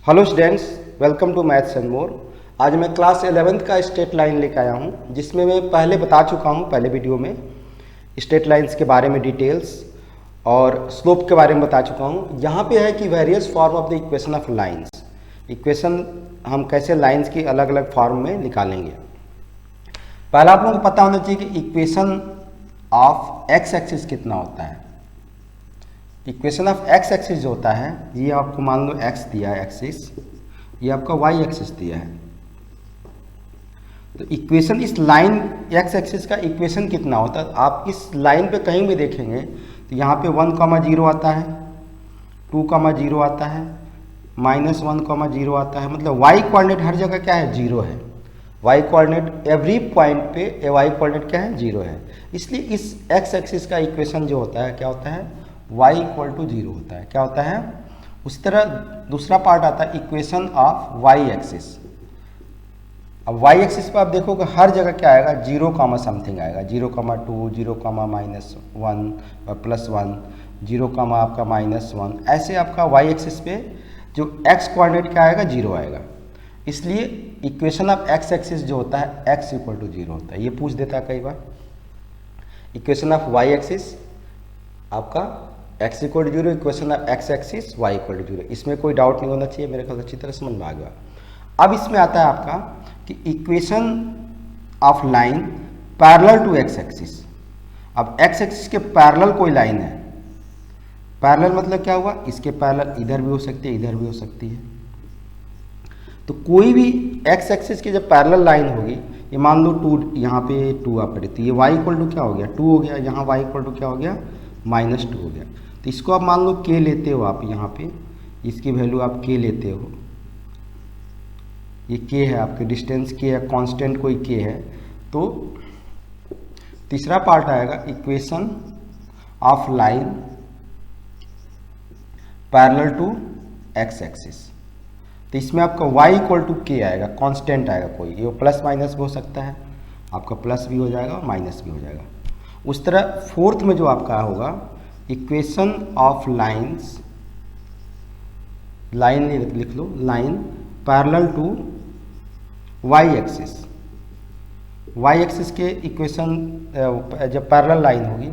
Hello students, welcome to maths and more. आज मैं class 11th का स्ट्रेट लाइन लेकर आया हूं, जिसमें मैं पहले बता चुका हूं पहले वीडियो में स्ट्रेट लाइंस के बारे में डिटेल्स और स्लोप के बारे में बता चुका हूं। यहाँ पे है कि various form of the equation of lines, equation हम कैसे लाइंस की अलग अलग फॉर्म में निकालेंगे। पहला आप लोगों को पता होना चाहिए कि इक्वेशन ऑफ एक्स एक्सिस कितना होता है। इक्वेशन ऑफ एक्स एक्सिस जो होता है, ये आपको मान लो एक्स दिया है एक्सिस, ये आपका वाई एक्सिस दिया है। तो इक्वेशन इस लाइन एक्स एक्सिस का इक्वेशन कितना होता है, आप इस लाइन पे कहीं भी देखेंगे तो यहाँ पे 1,0 आता है, 2,0 आता है, -1,0 आता है। मतलब वाई कोऑर्डिनेट हर जगह क्या है, 0 है। वाई कोऑर्डिनेट एवरी पॉइंट पे वाई कोऑर्डिनेट क्या है, 0 है। इसलिए इस एक्स एक्सिस का इक्वेशन जो होता है क्या होता है, y = 0 होता है। क्या होता है, उस तरह दूसरा पार्ट आता है इक्वेशन ऑफ y एक्सिस। अब y एक्सिस पर आप देखोगे हर जगह क्या आएगा, 0, समथिंग आएगा, 0,2, 0, -1 +1, 0, आपका -1। ऐसे आपका y एक्सिस पे जो x कोऑर्डिनेट क्या आएगा, 0 आएगा। इसलिए इक्वेशन ऑफ x एक्सिस जो होता है x = 0 होता है। ये पूछ देता है कई बार। इक्वेशन ऑफ y एक्सिस आपका x = 0, equation of x axis y = 0। इसमें कोई डाउट नहीं होना चाहिए, मेरे ख्याल से अच्छी तरह समझ में आ गया। अब इसमें आता है आपका कि equation of line parallel to x axis. अब x एक्सिस के पैरेलल कोई लाइन है, पैरेलल मतलब क्या हुआ, इसके पैरेलल इधर भी हो सकती है, इधर भी हो सकती है। तो कोई भी x एक्सिस की जब पैरेलल लाइन होगी, ये मान लो 2, यहाँ पे 2 आप पड़े, तो ये y = क्या हो गया, 2 हो गया। यहाँ y = क्या हो गया, -2 हो गया। तो इसको आप मान लो k लेते हो, आप यहाँ पे इसकी वैल्यू आप k लेते हो, ये k है, आपके डिस्टेंस k है, कांस्टेंट कोई k है। तो तीसरा पार्ट आएगा equation of line parallel to x axis. तो इसमें आपका y = k आएगा, कांस्टेंट आएगा कोई, ये प्लस माइनस भी हो सकता है, आपका प्लस भी हो जाएगा और माइनस भी हो जाएगा। उस तरह फोर्थ में जो आपका होगा इक्वेशन ऑफ लाइंस, लाइन लिख लो, line parallel to y axis. y axis के इक्वेशन जब पैरेलल लाइन होगी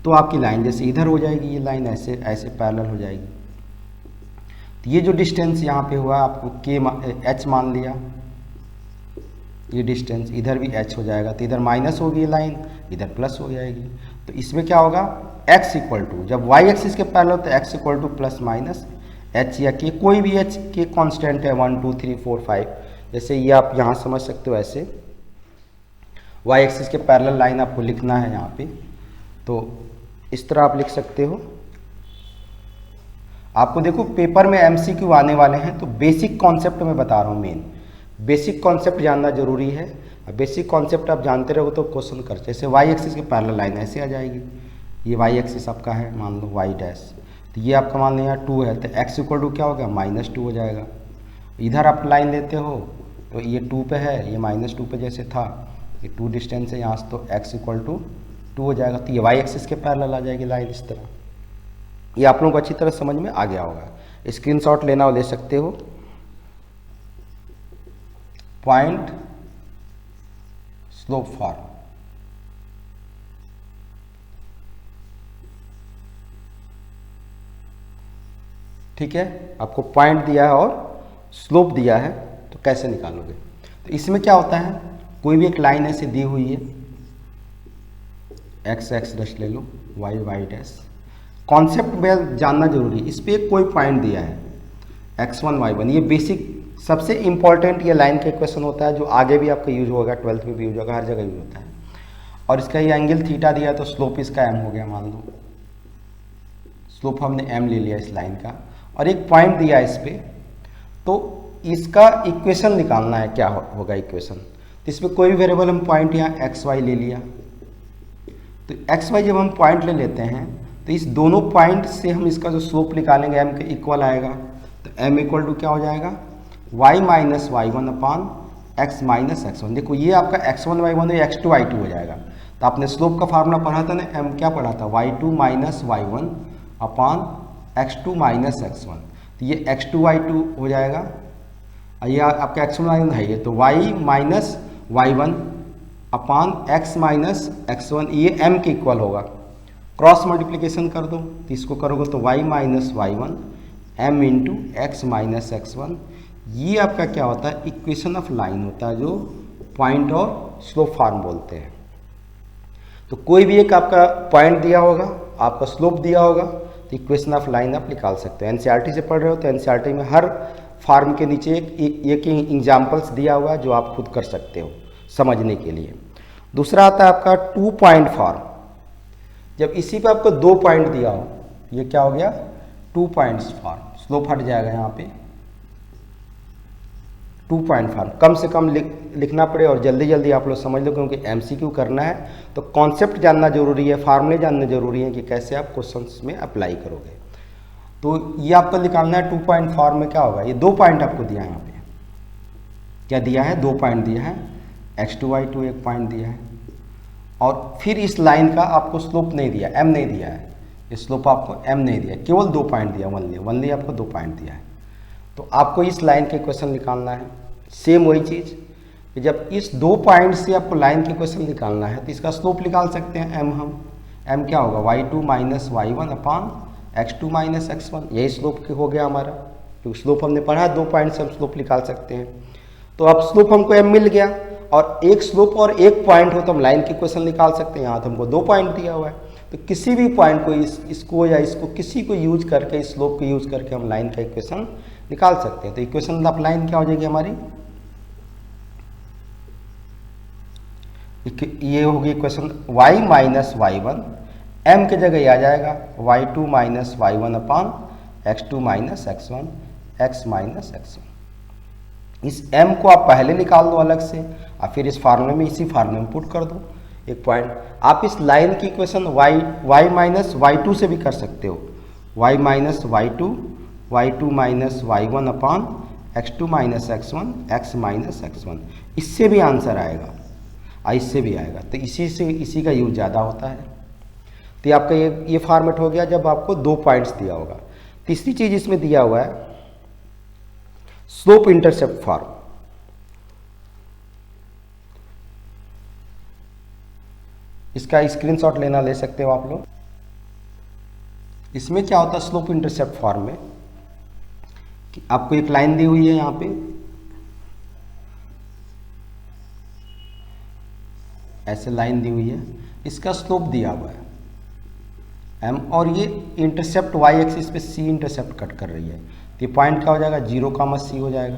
तो आपकी लाइन जैसे इधर हो जाएगी, ये लाइन ऐसे ऐसे पैरेलल हो जाएगी। तो ये जो डिस्टेंस यहाँ पे हुआ आपको h मान लिया, ये डिस्टेंस इधर भी h हो जाएगा, तो इधर माइनस होगी ये लाइन, इधर प्लस हो जाएगी। तो इसमें क्या होगा, x = जब y एक्सिस के पैरेलल तो x = ± h या k, कोई भी h के कांस्टेंट है 1, 2, 3, 4, 5। जैसे ये आप यहाँ समझ सकते हो, ऐसे y एक्सिस के पैरेलल लाइन आपको लिखना है यहाँ पे, तो इस तरह आप लिख सकते हो। आपको देखो पेपर में MCQ आने वाले हैं, तो बेसिक कॉन्सेप्ट मैं बता रहा हूँ। मेन बेसिक कॉन्सेप्ट जानना जरूरी है। बेसिक कॉन्सेप्ट आप जानते रहो तो क्वेश्चन कर, जैसे y एक्सिस के पैरेलल लाइन ऐसे आ जाएगी, ये y एक्सिस आपका है, मान लो y', तो ये आपका मान लो यहाँ 2 है, तो x = क्या हो गया, -2 हो जाएगा। इधर आप लाइन लेते हो तो ये 2 पे है, ये -2 पे जैसे था, ये 2 डिस्टेंस है यहाँ से, तो x = 2 हो जाएगा। तो ये y एक्सिस के पैरेलल आ जाएगी लाइन इस तरह। ये आप लोगों को अच्छी तरह समझ में आ गया होगा। स्क्रीनशॉट लेना हो ले सकते हो। पॉइंट स्लोप फॉर्म, ठीक है, आपको पॉइंट दिया है और स्लोप दिया है, तो कैसे निकालोगे। तो इसमें क्या होता है, कोई भी एक लाइन ऐसे दी हुई है, x ले लो, y कॉन्सेप्ट में जानना जरूरी है। इस पर कोई पॉइंट दिया है x1 y1, ये बेसिक सबसे इंपॉर्टेंट ये लाइन का इक्वेशन होता है, जो आगे भी आपका यूज होगा, 12th में भी यूज होगा, हर जगह यूज होता है। और इसका ये एंगल थीटा दिया, तो स्लोप इसका m हो गया, मान लो स्लोप हमने m ले लिया इस लाइन का, और एक पॉइंट दिया इस पे, तो इसका इक्वेशन निकालना है, क्या होगा इक्वेशन। तो इसमें कोई भी वेरिएबल हम पॉइंट यहाँ xy ले लिया, तो xy जब हम पॉइंट ले लेते हैं तो इस दोनों पॉइंट से हम इसका जो स्लोप निकालेंगे m के इक्वल आएगा। तो m = क्या हो जाएगा, y - y1 अपान x - x1। देखो ये आपका x1 y1 है, x2 y2 हो जाएगा। तो आपने स्लोप का फार्मूला पढ़ा था ना, m क्या पढ़ा था, y2 - y1 अपान x2 - x1। तो ये x2y2 हो जाएगा, और ये आपका x1 y1 है, ये तो y माइनस y1 अपान x माइनस x1, ये m के इक्वल होगा। क्रॉस मल्टीप्लिकेशन कर दो तो इसको करोगे तो y minus y1 m into x minus x1, ये आपका क्या होता है, इक्वेशन ऑफ लाइन होता है, जो पॉइंट और स्लोप फॉर्म बोलते हैं। तो कोई भी एक आपका पॉइंट दिया होगा, आपका स्लोप दिया होगा, तो इक्वेशन ऑफ लाइन आप निकाल सकते हो। एनसीईआरटी से पढ़ रहे हो तो एनसीईआरटी में हर फॉर्म के नीचे एक एग्जाम्पल्स दिया हुआ है जो आप खुद कर सकते हो समझने के लिए। दूसरा आता है आपका 2 पॉइंट फॉर्म। जब इसी पे आपको 2 पॉइंट दिया हो, ये क्या हो गया, 2 पॉइंट्स फॉर्म, स्लोप हट जाएगा यहाँ पे। 2 पॉइंट फॉर्म कम से कम लिखना पड़े और जल्दी जल्दी आप लोग समझ लो, क्योंकि एमसीक्यू करना है तो कॉन्सेप्ट जानना जरूरी है, फार्मूले जानने जरूरी है कि कैसे आप क्वेश्चंस में अप्लाई करोगे। तो ये आपको निकालना है 2 पॉइंट फॉर्म में क्या होगा, ये 2 पॉइंट आपको दिया है, यहाँ पे क्या दिया है, 2 पॉइंट दिया है, x2y2 एक पॉइंट दिया है, और फिर इस लाइन का आपको स्लोप नहीं दिया, m नहीं दिया है, ये स्लोप आपको m नहीं दिया, केवल 2 पॉइंट दिया, वनली आपको 2 पॉइंट दिया है। तो आपको इस लाइन के क्वेश्चन निकालना है। सेम वही चीज़ कि जब इस 2 पॉइंट से आपको लाइन के क्वेश्चन निकालना है तो इसका स्लोप निकाल सकते हैं m, हम m क्या होगा, y2 माइनस y1 अपान x2 माइनस x1, यही स्लोप हो गया हमारा, क्योंकि स्लोप हमने पढ़ा है 2 पॉइंट से हम स्लोप निकाल सकते हैं। तो अब स्लोप हमको m मिल गया, और एक स्लोप और एक पॉइंट हो तो हम लाइन के क्वेश्चन निकाल सकते हैं। यहाँ तो हमको 2 पॉइंट दिया हुआ है, तो किसी भी पॉइंट को इसको या इसको किसी को यूज करके, इस स्लोप को यूज करके हम लाइन का इक्वेशन निकाल सकते हैं। तो इक्वेशन ऑफ लाइन क्या हो जाएगी हमारी, ये होगी equation y minus y1, m के जगह ये आ जाएगा y2 माइनस y1 अपान x2 minus x1, x minus x1। इस m को आप पहले निकाल दो अलग से, और फिर इस फार्मूले में, इसी फार्मूले में पुट कर दो एक पॉइंट। आप इस लाइन की इक्वेशन y माइनस y2 से भी कर सकते हो, y minus y2 minus y1 अपान x2 minus x1, x minus x1, इससे भी आंसर आएगा, इससे भी आएगा। तो इसी का यूज ज़्यादा होता है। तो आपका ये फॉर्मेट हो गया जब आपको 2 पॉइंट्स दिया होगा। तीसरी चीज़ इसमें दिया हुआ है स्लोप इंटरसेप्ट फॉर्म। इसका स्क्रीनशॉट लेना ले सकते हो आप लोग। इसमें क्या होता है स्लोप इंटरसेप्ट फॉर्म में, कि आपको एक लाइन दी हुई है यहाँ पे, ऐसे लाइन दी हुई है, इसका स्लोप दिया हुआ है m, और ये इंटरसेप्ट y एक्सिस पे c इंटरसेप्ट कट कर रही है, तो ये पॉइंट क्या हो जाएगा, 0, c हो जाएगा।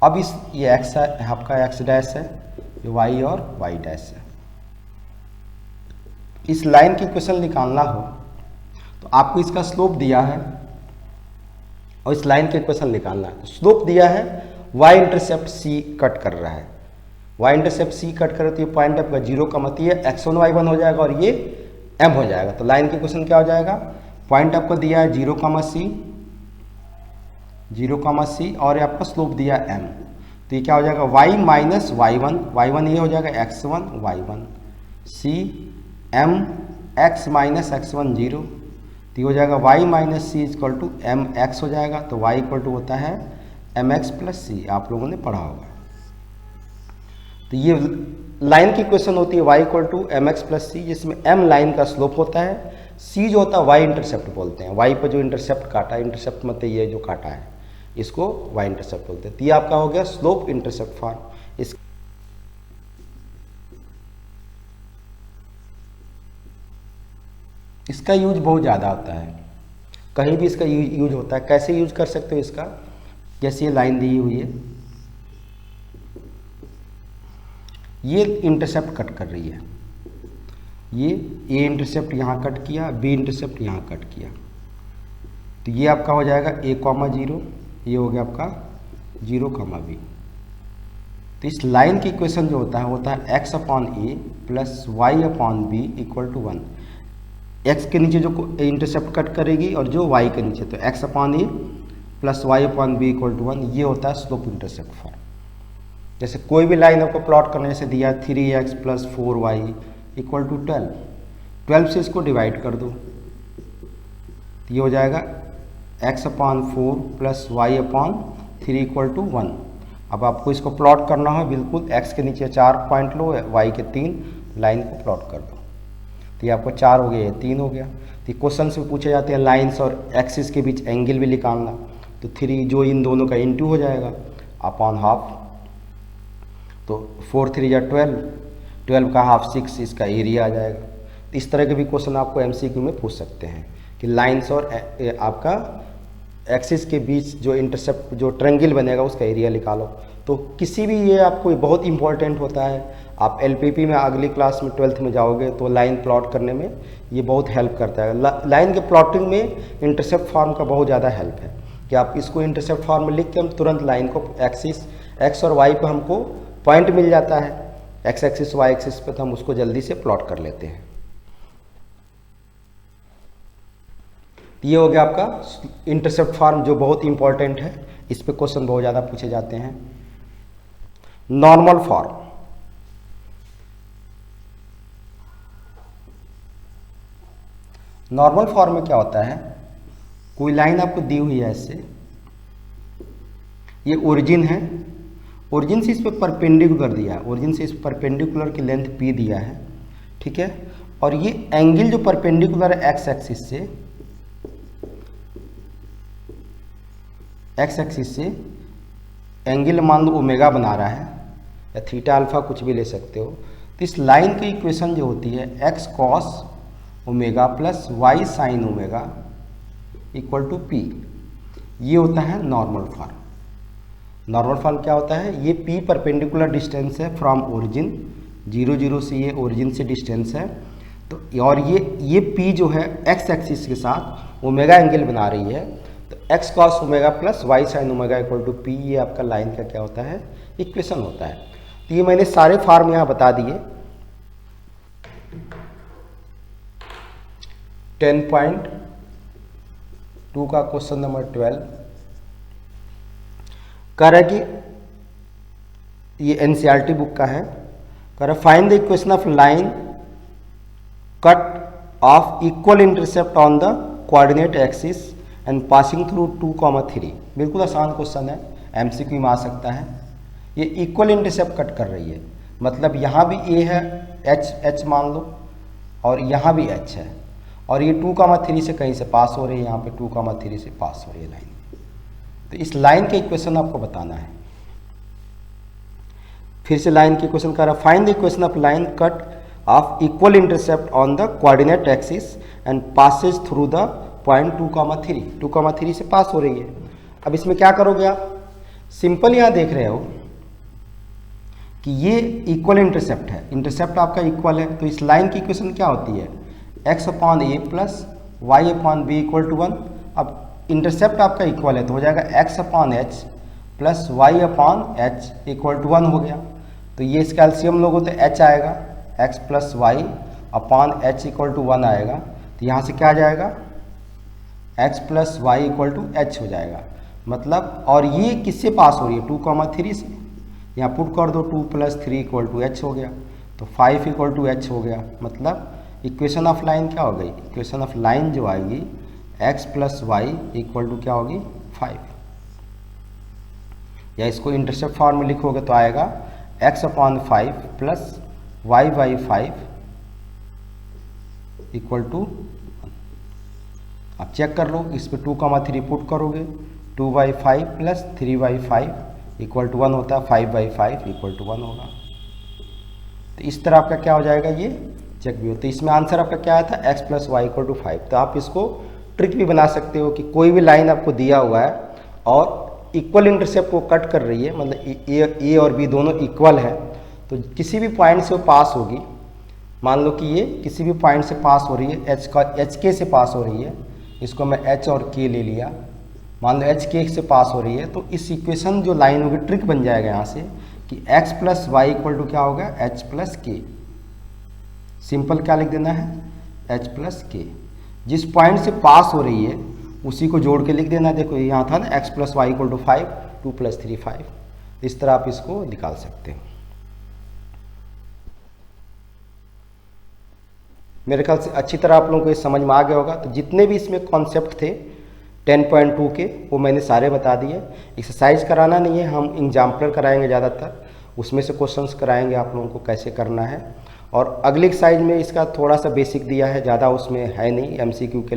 अब ये x है, आपका x डैश है, ये y और y डैश है। इस लाइन की इक्वेशन निकालना हो तो आपको इसका स्लोप दिया है और इस लाइन के इक्वेशन निकालना है। स्लोप दिया है, y इंटरसेप्ट c कट कर रहा है, y इंटरसेप्ट c कट करे तो ये पॉइंट आपका 0, ये x1 y1 हो जाएगा और ये m हो जाएगा। तो लाइन के क्वेश्चन क्या हो जाएगा, पॉइंट आपको दिया है 0, c और ये आपका स्लोप दिया है m, तो ये क्या हो जाएगा y माइनस y1 ये हो जाएगा x1 y1, c m x minus x1 0, तो ये हो जाएगा y minus c equal to m x हो जाएगा। तो y इक्वल टू होता है mx प्लस c, आप लोगों ने पढ़ा होगा। तो ये लाइन की क्वेश्चन होती है y equal to m x plus c, जिसमें m लाइन का स्लोप होता है, c जो होता है y इंटरसेप्ट बोलते हैं, y पर जो इंटरसेप्ट काटा है, इंटरसेप्ट मतलब ये जो काटा है इसको y इंटरसेप्ट बोलते हैं। तो ये आपका हो गया स्लोप इंटरसेप्ट फॉर्म। इसका यूज बहुत ज़्यादा होता है, कहीं भी इसका यूज होता है। कैसे यूज कर सकते हो इसका, जैसे ये लाइन दी हुई है, ये इंटरसेप्ट कट कर रही है, ये ए इंटरसेप्ट यहाँ कट किया, बी इंटरसेप्ट यहाँ कट किया, तो ये आपका हो जाएगा a,0, ये हो गया आपका 0,b। तो इस लाइन की इक्वेशन जो होता है x upon a plus y upon b equal to 1। x के नीचे जो इंटरसेप्ट कट करेगी और जो y के नीचे, तो x upon a plus y upon b equal to 1, ये होता है स्लोप इंटरसेप्ट फॉर्म। जैसे कोई भी लाइन आपको प्लॉट करने से दिया 3x plus 4y equal to 12 से इसको डिवाइड कर दो, तो ये हो जाएगा x upon 4 plus y upon 3 equal to 1। अब आपको इसको प्लॉट करना है, बिल्कुल एक्स के नीचे 4 पॉइंट लो, वाई के 3, लाइन को प्लॉट कर दो। तो ये आपको 4 हो गया, ये 3 हो गया। तो क्वेश्चन से पूछे जाते हैं लाइन्स और एक्सिस के बीच एंगल भी निकालना, तो 3 जो इन दोनों का इनटू हो जाएगा अपॉन हाफ। तो 4 3 या 12, 12 का हाफ 6, इसका एरिया आ जाएगा। तो इस तरह के भी क्वेश्चन आपको एमसीक्यू में पूछ सकते हैं कि लाइन्स और आपका एक्सिस के बीच जो इंटरसेप्ट जो ट्रायंगल बनेगा उसका एरिया निकालो। तो किसी भी ये आपको बहुत इंपॉर्टेंट होता है। आप एलपीपी में अगली क्लास में 12th में जाओगे तो लाइन प्लॉट करने में ये बहुत हेल्प करता है। लाइन के प्लॉटिंग में इंटरसेप्ट फॉर्म का बहुत ज़्यादा हेल्प है कि आप इसको इंटरसेप्ट फॉर्म में लिख के हम तुरंत लाइन को एक्सिस एक्स और वाई पर हमको पॉइंट मिल जाता है, एक्स एक्सिस वाई एक्सिस पे, तो हम उसको जल्दी से प्लॉट कर लेते हैं। ये हो गया आपका इंटरसेप्ट फॉर्म जो बहुत इंपॉर्टेंट है, इस पे क्वेश्चन बहुत ज़्यादा पूछे जाते हैं। नॉर्मल फॉर्म, नॉर्मल फॉर्म में क्या होता है, कोई लाइन आपको दी हुई है ऐसे, ये ओरिजिन है, ओरिजिन से इस पर परपेंडिकुलर दिया है, ओरिजिन से इस परपेंडिकुलर की लेंथ p दिया है, ठीक है। और ये एंगल जो परपेंडिकुलर है एक्स एक्सिस से, एक्स एक्सिस से एंगल मान लो ओमेगा बना रहा है, या थीटा अल्फा कुछ भी ले सकते हो। तो इस लाइन की इक्वेशन जो होती है x cos omega plus y sine omega equal to p, ये होता है नॉर्मल फॉर्म। नॉर्मल फॉर्म क्या होता है, ये p परपेंडिकुलर डिस्टेंस है फ्रॉम ओरिजिन, 0 0 से ये ओरिजिन से डिस्टेंस है। तो और ये p जो है x एक्सिस के साथ ओमेगा एंगल बना रही है, तो x cos omega plus y sine omega equal to p, ये आपका लाइन का क्या होता है, इक्वेशन होता है। तो ये मैंने सारे फॉर्म यहाँ बता दिए। 10.2 का क्वेश्चन नंबर 12 कह रहा है कि ये एनसीईआरटी बुक का है, कह रहा है find the equation of line cut off equal intercept on the coordinate axis and passing through 2,3। बिल्कुल आसान क्वेश्चन है, एमसीक्यू में आ सकता है। ये इक्वल इंटरसेप्ट कट कर रही है, मतलब यहाँ भी ए है, एच मान लो, और यहाँ भी एच है, और ये 2,3 से कहीं से पास हो रही है, यहाँ पे 2,3 से पास हो रही है लाइन। तो इस लाइन के इक्वेशन आपको बताना है। फिर से लाइन की इक्वेशन कर रहा है, find the equation of line cut off equal intercept on the coordinate axis and Passage through the point 2,3, 2,3 से पास हो रही है। अब इसमें क्या करोगे आप, सिंपल यहाँ देख रहे हो कि ये इक्वल इंटरसेप्ट है, इंटरसेप्ट आपका इक्वल है, तो इस लाइन की इक्वेशन क्या होती है, x upon a plus y upon b equal to 1। अब इंटरसेप्ट आपका इक्वल है तो हो जाएगा x upon h plus y upon h equal to 1 हो गया। तो ये इसका एलसीएम लोगों तो h आएगा, x plus y upon h equal to 1 आएगा। तो यहाँ से क्या आ जाएगा, x plus y equal to h हो जाएगा, मतलब। और ये किससे पास हो रही है, 2,3 से, यहाँ पुट कर दो, 2 प्लस 3 इक्वल टू एच हो गया, तो 5 इक्वल टू एच हो गया। मतलब इक्वेशन ऑफ लाइन क्या हो गई, इक्वेशन ऑफ लाइन जो आएगी x plus y equal to क्या होगी, 5। या इसको इंटरसेप्ट फॉर्म में लिखोगे तो आएगा x upon 5 plus y by 5 equal to, आप चेक कर लो, इस पर 2,3 पुट करोगे, 2/5 प्लस 3/5 इक्वल टू 1 होता है, 5/5 इक्वल टू 1 होगा। तो इस तरह आपका क्या हो जाएगा, ये चेक भी हो। तो इसमें आंसर आपका क्या आया था, x plus y equal to 5। तो आप इसको ट्रिक भी बना सकते हो कि कोई भी लाइन आपको दिया हुआ है और इक्वल इंटरसेप्ट को कट कर रही है, मतलब ए और बी दोनों इक्वल है, तो किसी भी पॉइंट से वो पास होगी। मान लो कि ये किसी भी पॉइंट से पास हो रही है, एच के से पास हो रही है, इसको मैं एच और के ले लिया, मान लो एच के से पास हो रही है, तो इस इक्वेशन जो लाइन होगी ट्रिक बन जाएगा यहाँ से कि x plus y equal to क्या होगा, h प्लस के। सिंपल क्या लिख देना है, h प्लस के। जिस पॉइंट से पास हो रही है उसी को जोड़ के लिख देना। देखो यहाँ था ना x plus y equal to 5, 2 plus 3 5, इस तरह आप इसको निकाल सकते हैं। मेरे ख्याल से अच्छी तरह आप लोगों को ये समझ में आ गया होगा। तो जितने भी इसमें कॉन्सेप्ट थे 10.2 के, वो मैंने सारे बता दिए। एक्सरसाइज कराना नहीं है, हम एग्जाम्पलर कराएंगे ज़्यादातर, उसमें से क्वेश्चंस कराएंगे आप लोगों को कैसे करना है। और अगली एक्सरसाइज में इसका थोड़ा सा बेसिक दिया है, ज़्यादा उसमें है नहीं MCQ के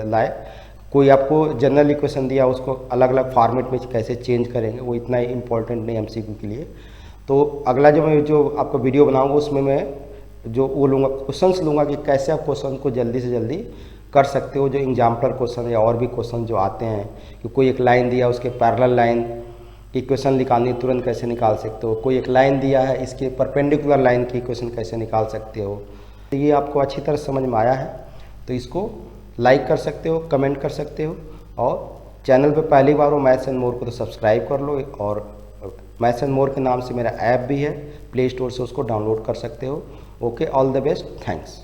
लायक। कोई आपको जनरल इक्वेशन दिया, उसको अलग अलग फॉर्मेट में कैसे चेंज करेंगे, वो इतना ही इम्पोर्टेंट नहीं MCQ के लिए। तो अगला जो आपको वीडियो बनाऊंगा उसमें मैं जो वो लूँगा, क्वेश्चंस लूँगा कि कैसे आप क्वेश्चन को जल्दी से जल्दी कर सकते हो, जो एग्जाम्पलर क्वेश्चन या और भी क्वेश्चन जो आते हैं कि कोई एक लाइन दिया, उसके पैरेलल लाइन की इक्वेशन निकालनी तुरंत कैसे निकाल सकते हो, कोई एक लाइन दिया है, इसके परपेंडिकुलर लाइन की इक्वेशन कैसे निकाल सकते हो। तो ये आपको अच्छी तरह समझ में आया है तो इसको लाइक कर सकते हो, कमेंट कर सकते हो, और चैनल पे पहली बार हो मैथ्स एंड मोर को तो सब्सक्राइब कर लो। और मैथ्स एंड मोर के नाम से मेरा ऐप भी है, प्ले स्टोर से उसको डाउनलोड कर सकते हो। Okay, all the best, thanks.